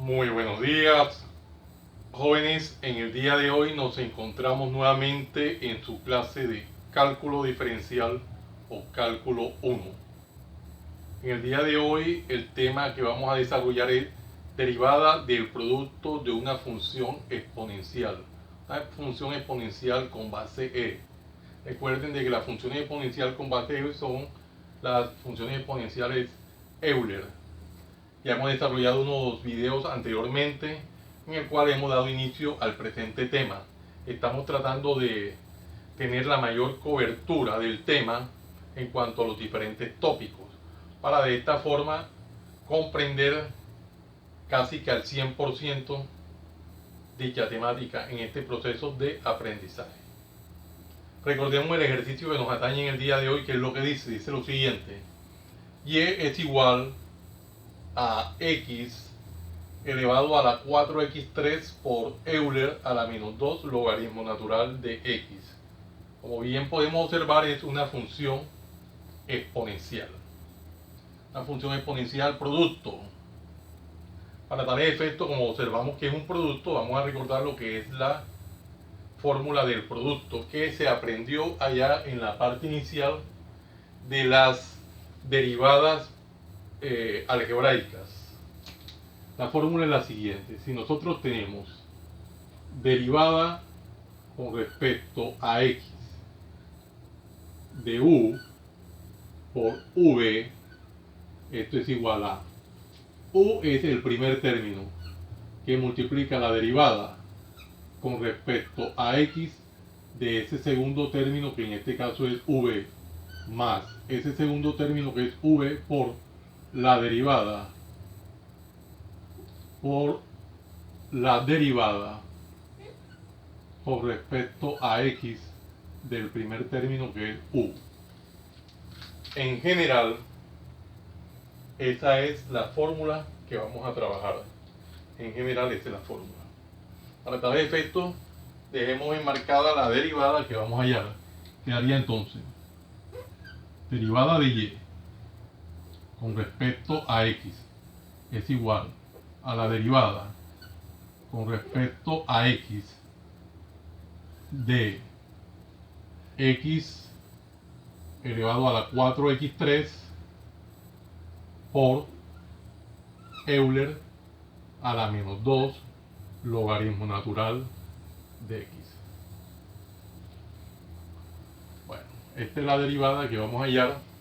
Muy buenos días, jóvenes. En el día de hoy nos encontramos nuevamente en su clase de cálculo diferencial o cálculo 1. En el día de hoy el tema que vamos a desarrollar es derivada del producto de una función exponencial. Una función exponencial con base e. Recuerden de que las funciones exponenciales con base e son las funciones exponenciales Euler. Ya hemos desarrollado unos videos anteriormente en el cual hemos dado inicio al presente tema. Estamos tratando de tener la mayor cobertura del tema en cuanto a los diferentes tópicos, para de esta forma comprender casi que al 100% dicha temática en este proceso de aprendizaje. Recordemos el ejercicio que nos atañe en el día de hoy, que es lo que dice lo siguiente: y es igual a x elevado a la 4x3 por Euler a la menos 2 logaritmo natural de x. Como bien podemos observar, es una función exponencial. Una función exponencial producto. Para tal efecto, como observamos que es un producto, vamos a recordar lo que es la fórmula del producto que se aprendió allá en la parte inicial de las derivadas algebraicas. La fórmula es la siguiente: si nosotros tenemos derivada con respecto a x de u por v, esto es igual a u es el primer término que multiplica la derivada con respecto a x de ese segundo término, que en este caso es v, más ese segundo término que es v por la derivada con respecto a x del primer término que es u. En general, esa es la fórmula que vamos a trabajar. En general, esa es la fórmula. Para tal efecto, dejemos enmarcada la derivada que vamos a hallar. Quedaría entonces derivada de y con respecto a x es igual a la derivada con respecto a x de x elevado a la 4x3 por Euler a la menos 2 logaritmo natural de x. Bueno, esta es la derivada que vamos a hallar.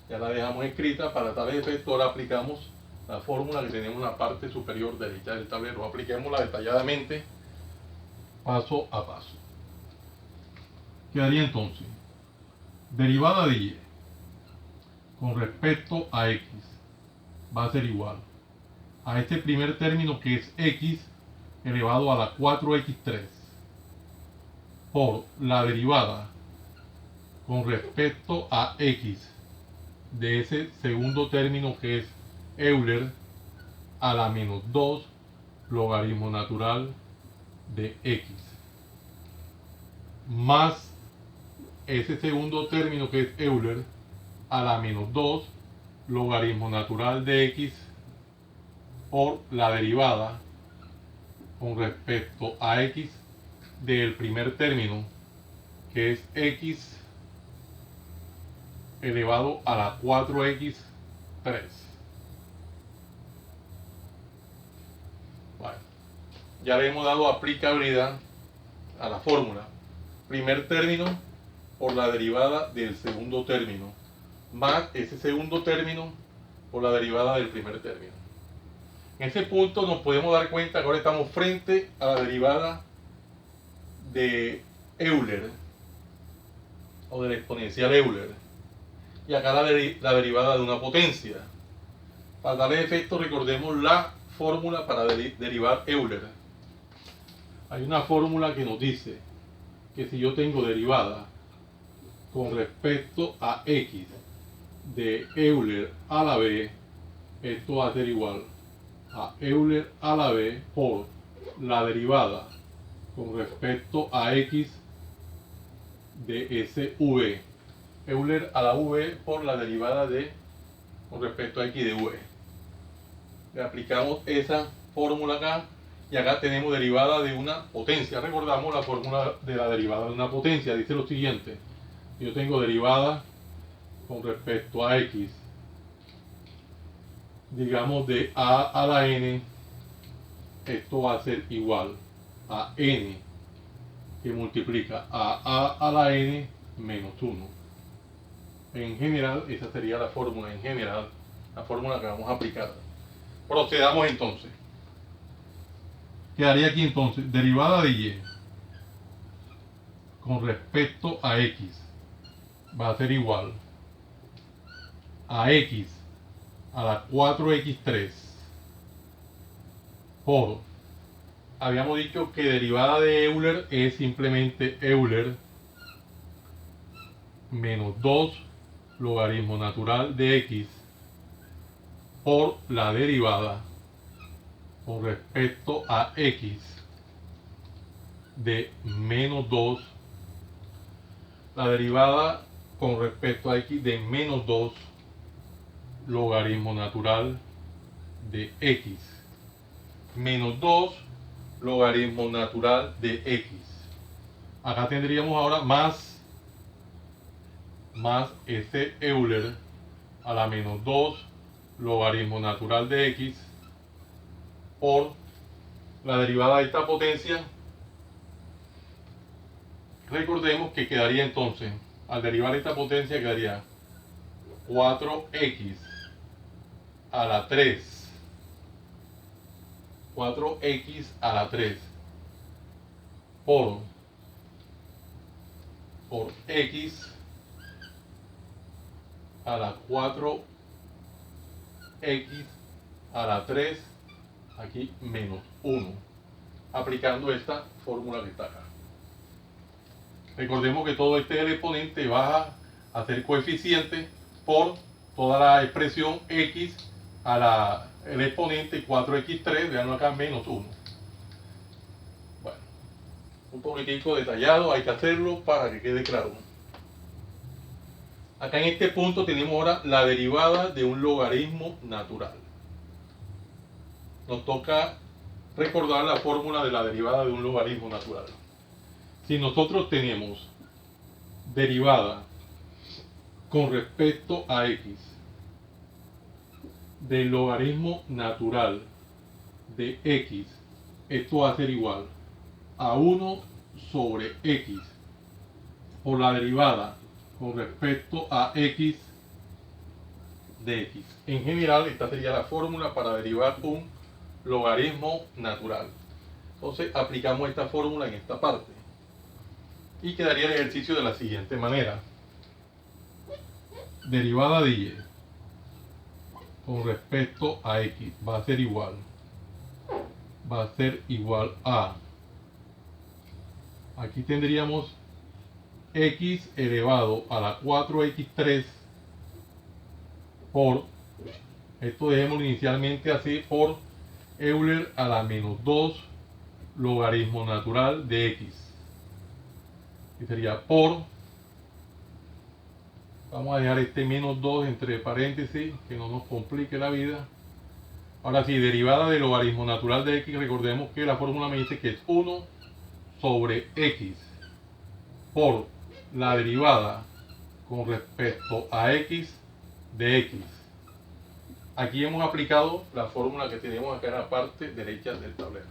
Ya la dejamos escrita. Para tal efecto, ahora aplicamos la fórmula que tenemos en la parte superior derecha del tablero. Apliquémosla detalladamente, paso a paso. Quedaría entonces derivada de y con respecto a x va a ser igual a este primer término, que es x elevado a la 4x3 por la derivada con respecto a x de ese segundo término, que es Euler a la menos 2 logaritmo natural de x, más ese segundo término que es Euler a la menos 2 logaritmo natural de x por la derivada con respecto a x del primer término, que es x elevado a la 4x3. Bueno, ya le hemos dado aplicabilidad a la fórmula. Primer término por la derivada del segundo término, más ese segundo término por la derivada del primer término. En ese punto nos podemos dar cuenta que ahora estamos frente a la derivada de Euler o de la exponencial Euler, y acá la derivada de una potencia. Para darle efecto, recordemos la fórmula para derivar Euler. Hay una fórmula que nos dice que si yo tengo derivada con respecto a x de Euler a la b, esto va a ser igual a Euler a la b por la derivada con respecto a x de ese v. Euler a la v por la derivada de con respecto a x de v. Le aplicamos esa fórmula acá y acá tenemos derivada de una potencia. Recordamos la fórmula de la derivada de una potencia. Dice lo siguiente. Yo tengo derivada con respecto a x, digamos de a a la n, esto va a ser igual a n que multiplica a la n menos 1. En general, esa sería la fórmula en general, la fórmula que vamos a aplicar. Procedamos entonces. Quedaría aquí entonces derivada de y con respecto a x va a ser igual a x a la 4x3 por, habíamos dicho que derivada de Euler es simplemente Euler menos 2 logaritmo natural de x por la derivada con respecto a x de menos 2, la derivada con respecto a x de menos 2 logaritmo natural de x menos 2 logaritmo natural de x. Acá tendríamos ahora más este Euler a la menos 2 logaritmo natural de x por la derivada de esta potencia. Recordemos que quedaría entonces, al derivar esta potencia quedaría 4x a la 3, 4x a la 3 por x a la 4x a la 3, aquí menos 1, aplicando esta fórmula que está acá. Recordemos que todo este exponente va a ser coeficiente por toda la expresión x a el exponente 4x3, veanlo acá, menos 1. Bueno, un poquitico detallado, hay que hacerlo para que quede claro. Acá en este punto tenemos ahora la derivada de un logaritmo natural. Nos toca recordar la fórmula de la derivada de un logaritmo natural. Si nosotros tenemos derivada con respecto a x del logaritmo natural de x, esto va a ser igual a 1 sobre x por la derivada con respecto a x de x. En general, esta sería la fórmula para derivar un logaritmo natural. Entonces, aplicamos esta fórmula en esta parte y quedaría el ejercicio de la siguiente manera. Derivada de y con respecto a x va a ser igual a, aquí tendríamos x elevado a la 4x3 por, esto dejémoslo inicialmente así, por Euler a la menos 2 logaritmo natural de x. Y sería por, vamos a dejar este menos 2 entre paréntesis, que no nos complique la vida. Ahora sí, derivada del logaritmo natural de x, recordemos que la fórmula me dice que es 1 sobre x por la derivada con respecto a x de x. Aquí hemos aplicado la fórmula que tenemos acá en la parte derecha del tablero.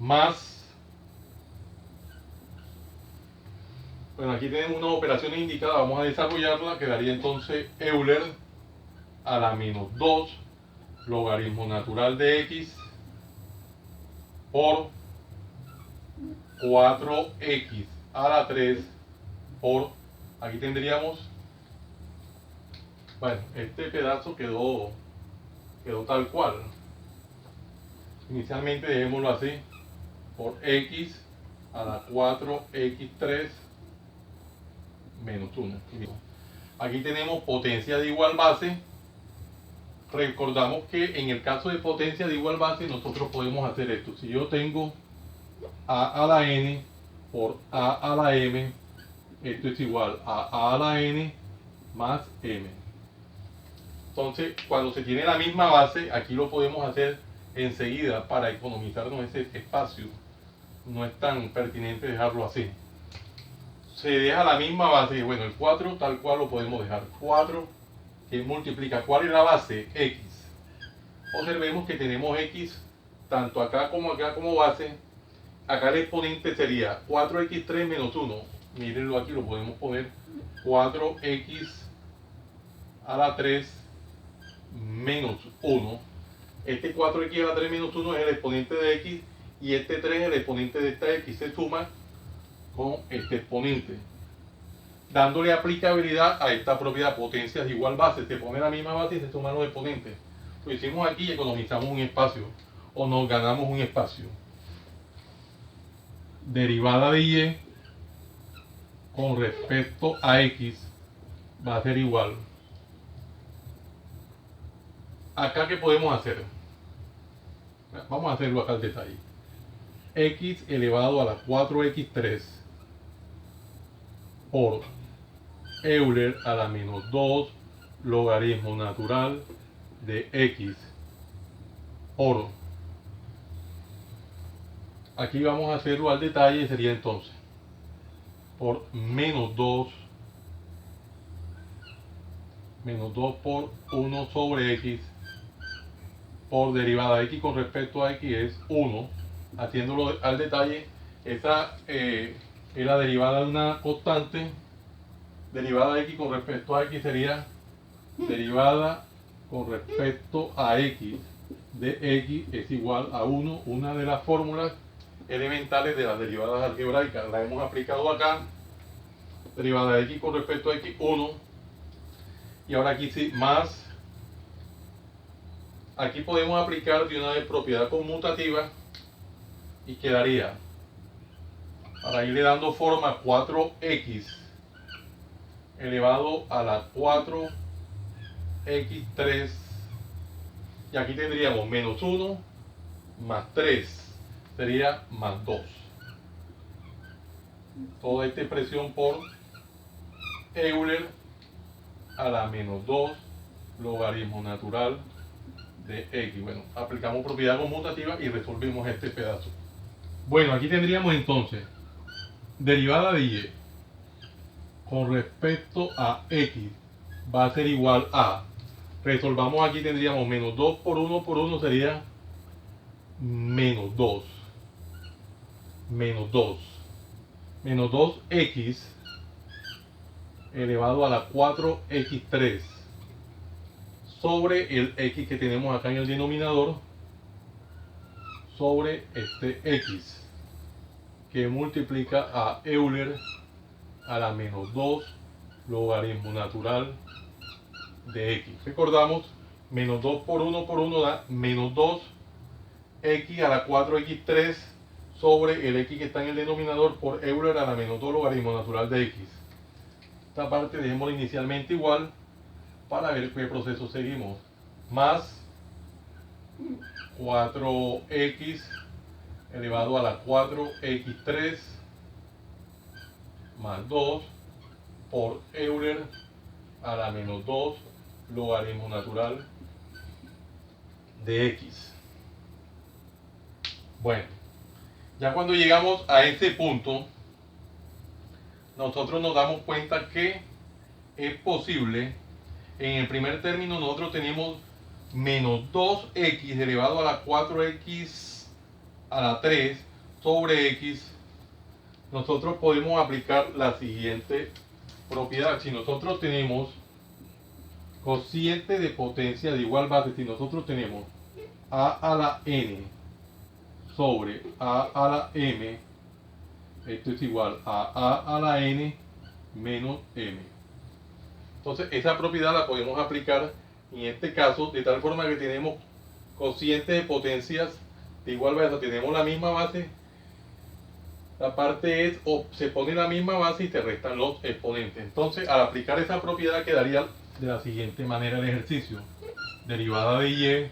Más, bueno, aquí tenemos unas operaciones indicadas, vamos a desarrollarla, quedaría entonces Euler a la menos 2 logaritmo natural de x por 4x a la 3 por, aquí tendríamos, bueno, este pedazo quedó tal cual. Inicialmente dejémoslo así, por x a la 4x3 menos 1. Aquí tenemos potencia de igual base. Recordamos que en el caso de potencia de igual base nosotros podemos hacer esto. Si yo tengo a la n por a la m, esto es igual a la n más m. Entonces, cuando se tiene la misma base, aquí lo podemos hacer enseguida para economizarnos ese espacio. No es tan pertinente dejarlo así. Se deja la misma base, bueno, el 4 tal cual lo podemos dejar. 4 que multiplica, ¿cuál es la base? X. Observemos que tenemos X tanto acá como base. Acá el exponente sería 4x3 menos 1. Mírenlo aquí, lo podemos poner 4x a la 3 menos 1. Este 4x a la 3 menos 1 es el exponente de x y este 3 es el exponente de esta x. Se suma con este exponente, dándole aplicabilidad a esta propiedad potencias de igual base. Se pone la misma base y se suman los exponentes. Lo hicimos aquí y economizamos un espacio, o nos ganamos un espacio. Derivada de y con respecto a x va a ser igual. Acá, ¿qué podemos hacer? Vamos a hacerlo acá al detalle. X elevado a la 4x3 por Euler a la menos 2 logaritmo natural de x por, aquí vamos a hacerlo al detalle, sería entonces por menos 2 por 1 sobre x por derivada de x con respecto a x es 1. Haciéndolo al detalle, esa es la derivada de una constante. Derivada de x con respecto a x sería derivada con respecto a x de x es igual a 1. Una de las fórmulas elementales de las derivadas algebraicas la hemos aplicado acá. Derivada de x con respecto a x, 1. Y ahora aquí sí, más. Aquí podemos aplicar de una vez propiedad conmutativa y quedaría, para irle dando forma, 4x elevado a la 4x3, y aquí tendríamos menos 1 más 3, sería más 2. Toda esta expresión por Euler a la menos 2 logaritmo natural de x. Bueno, aplicamos propiedad conmutativa y resolvimos este pedazo. Bueno, aquí tendríamos entonces derivada de y con respecto a x va a ser igual a, resolvamos aquí, tendríamos menos 2 por 1 por 1 sería menos 2. Menos 2. Menos 2x elevado a la 4x3 sobre el x que tenemos acá en el denominador, sobre este x que multiplica a Euler a la menos 2 logaritmo natural de x. Recordamos, menos 2 por 1 da menos 2 x a la 4x3 sobre el x que está en el denominador por Euler a la menos 2 logaritmo natural de x. Esta parte dejémosla inicialmente igual para ver qué proceso seguimos. Más 4x elevado a la 4x3 más 2 por Euler a la menos 2 logaritmo natural de x. Bueno, ya cuando llegamos a este punto, nosotros nos damos cuenta que es posible. En el primer término nosotros tenemos menos 2x elevado a la 4x a la 3 sobre x. Nosotros podemos aplicar la siguiente propiedad. Si nosotros tenemos cociente de potencia de igual base, si nosotros tenemos a la n sobre a la m, esto es igual a la n menos m. Entonces esa propiedad la podemos aplicar en este caso de tal forma que tenemos cocientes de potencias de igual base, tenemos la misma base. La parte es, o se pone la misma base y se restan los exponentes. Entonces, al aplicar esa propiedad quedaría de la siguiente manera el ejercicio. Derivada de y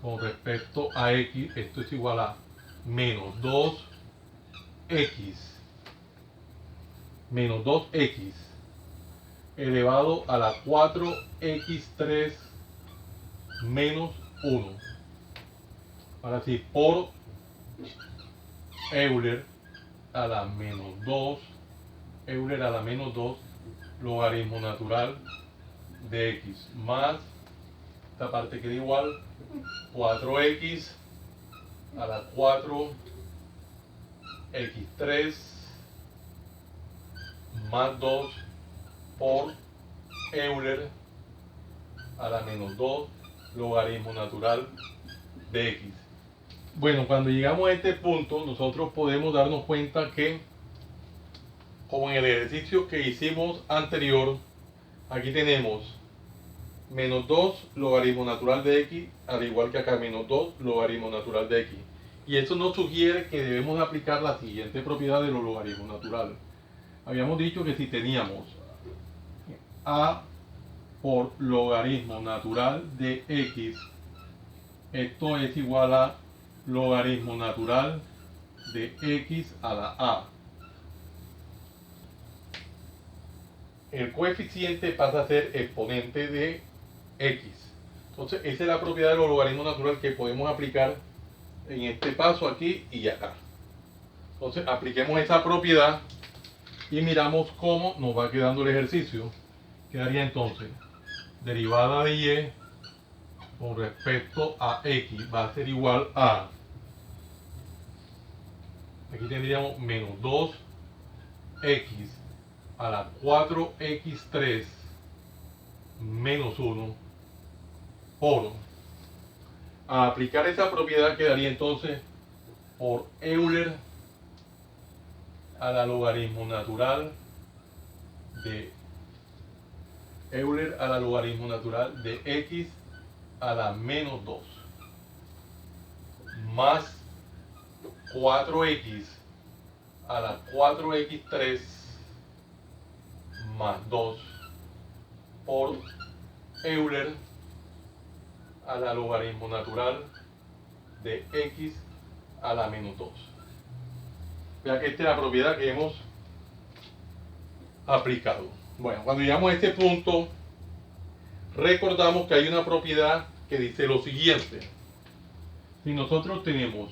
con respecto a x, esto es igual a menos 2x elevado a la 4x3 menos 1. Ahora sí, por Euler a la menos 2, Euler a la menos 2, logaritmo natural de x, más esta parte queda igual, 4x a la 4x3 más 2 por Euler a la menos 2, logaritmo natural de x. Bueno, cuando llegamos a este punto, nosotros podemos darnos cuenta que, como en el ejercicio que hicimos anterior, aquí tenemos menos 2 logaritmo natural de x, al igual que acá menos 2 logaritmo natural de x. Y eso nos sugiere que debemos aplicar la siguiente propiedad de los logaritmos naturales. Habíamos dicho que si teníamos a por logaritmo natural de x, esto es igual a logaritmo natural de x a la a. El coeficiente pasa a ser exponente de x. Entonces, esa es la propiedad de los logaritmos naturales que podemos aplicar en este paso aquí y acá. Entonces, apliquemos esa propiedad y miramos cómo nos va quedando el ejercicio. Quedaría entonces derivada de y con respecto a x va a ser igual a, aquí tendríamos menos 2x a la 4x3 menos 1 por, a aplicar esa propiedad quedaría entonces por Euler a la logaritmo natural de Euler a la logaritmo natural de x a la menos 2 más 4x a la 4x3 más 2 por Euler a la logaritmo natural de x a la menos 2. Vea que esta es la propiedad que hemos aplicado. Bueno, cuando llegamos a este punto, recordamos que hay una propiedad que dice lo siguiente. Si nosotros tenemos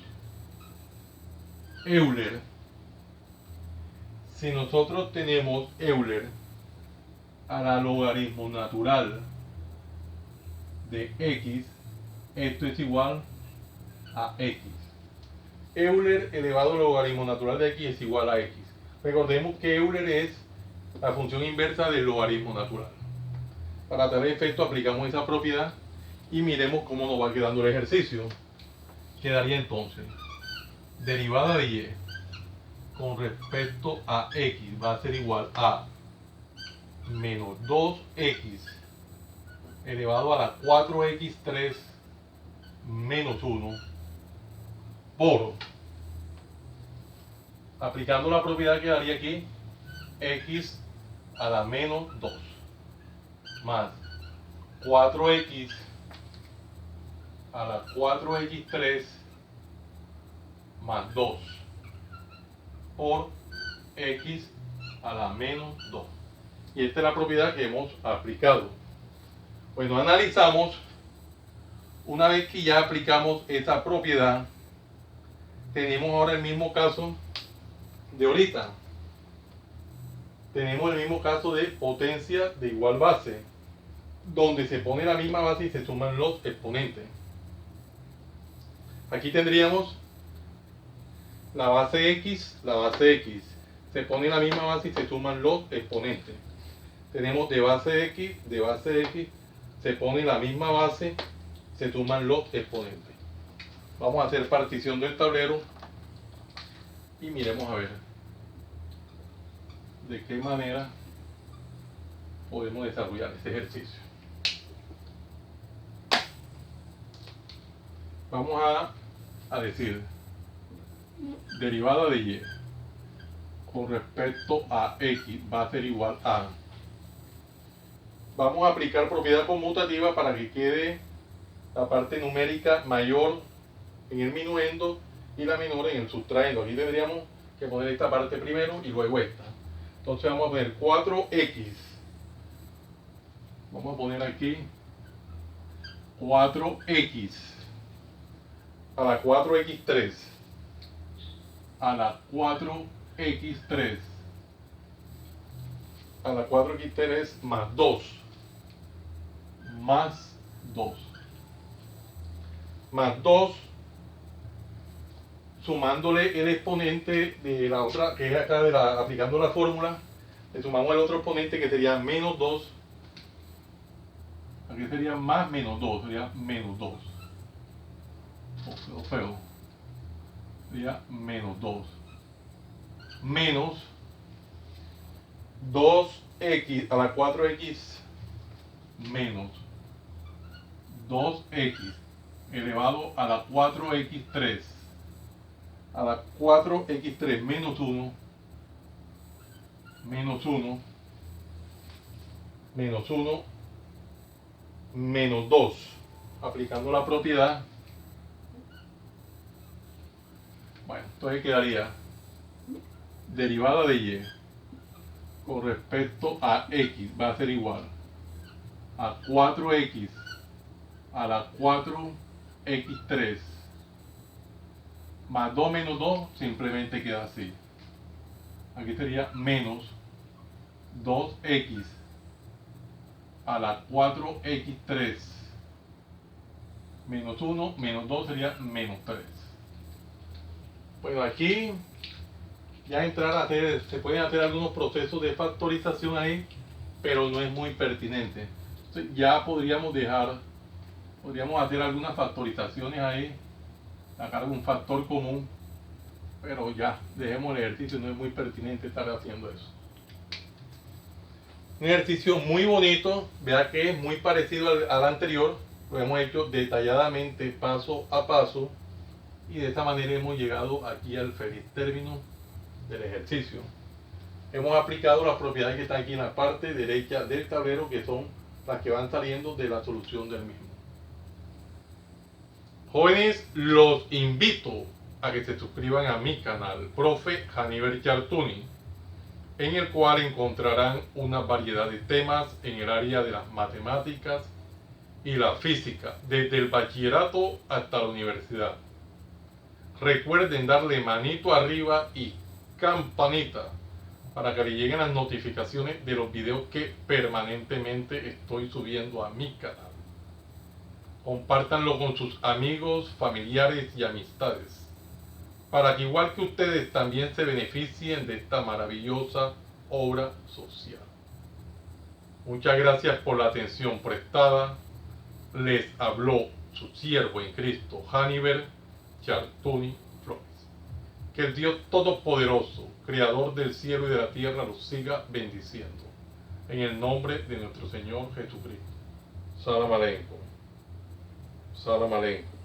Euler, a la logaritmo natural de x, esto es igual a x. Euler elevado al logaritmo natural de x es igual a x. Recordemos que Euler es la función inversa del logaritmo natural. Para tal efecto aplicamos esa propiedad y miremos cómo nos va quedando el ejercicio. Quedaría entonces derivada de y con respecto a x va a ser igual a menos 2x elevado a la 4x3 menos 1 por, aplicando la propiedad que daría aquí, x a la menos 2 más 4x a la 4x3 más 2 por x a la menos 2. Y esta es la propiedad que hemos aplicado. Bueno, analizamos, una vez que ya aplicamos esta propiedad, tenemos ahora el mismo caso de ahorita. Tenemos el mismo caso de potencia de igual base, donde se pone la misma base y se suman los exponentes. Aquí tendríamos la base x, se pone la misma base y se suman los exponentes. Tenemos de base x, se pone la misma base, se suman los exponentes. Vamos a hacer partición del tablero y miremos a ver de qué manera podemos desarrollar este ejercicio. Vamos a decir derivada de y con respecto a x va a ser igual a, vamos a aplicar propiedad conmutativa para que quede la parte numérica mayor en el minuendo y la menor en el sustraendo. Aquí tendríamos que poner esta parte primero y luego esta. Entonces vamos a poner 4x Vamos a poner aquí 4x a la 4x3 a la 4x3 a la 4x3 más 2 más 2 más 2, sumándole el exponente de la otra, que es acá aplicando la fórmula, le sumamos el otro exponente que sería menos 2. Aquí sería más menos 2, sería menos 2. Quedó feo. Sería menos 2. Menos 2x a la 4x menos 2x elevado a la 4x3 a la 4x3 menos 1 menos 1 menos 1 menos 2, aplicando la propiedad. Bueno, entonces quedaría derivada de y con respecto a x va a ser igual a 4x a la 4x3 más 2 menos 2 simplemente queda así. Aquí sería menos 2x a la 4x3 menos 1 menos 2 sería menos 3. Bueno, aquí ya entrar a hacer, se pueden hacer algunos procesos de factorización ahí, pero no es muy pertinente. Entonces ya podríamos hacer algunas factorizaciones ahí, sacar un factor común, pero ya, dejemos el ejercicio, no es muy pertinente estar haciendo eso. Un ejercicio muy bonito, vea que es muy parecido al anterior, lo hemos hecho detalladamente, paso a paso, y de esta manera hemos llegado aquí al feliz término del ejercicio. Hemos aplicado las propiedades que están aquí en la parte derecha del tablero, que son las que van saliendo de la solución del mismo. Jóvenes, los invito a que se suscriban a mi canal, Profe Haniver Chartuni, en el cual encontrarán una variedad de temas en el área de las matemáticas y la física, desde el bachillerato hasta la universidad. Recuerden darle manito arriba y campanita para que le lleguen las notificaciones de los videos que permanentemente estoy subiendo a mi canal. Compártanlo con sus amigos, familiares y amistades, para que igual que ustedes también se beneficien de esta maravillosa obra social. Muchas gracias por la atención prestada. Les habló su siervo en Cristo, Haniver Chartuni Flores. Que el Dios Todopoderoso, Creador del cielo y de la tierra, los siga bendiciendo. En el nombre de nuestro Señor Jesucristo. Salam aleikum. Salam aleikum.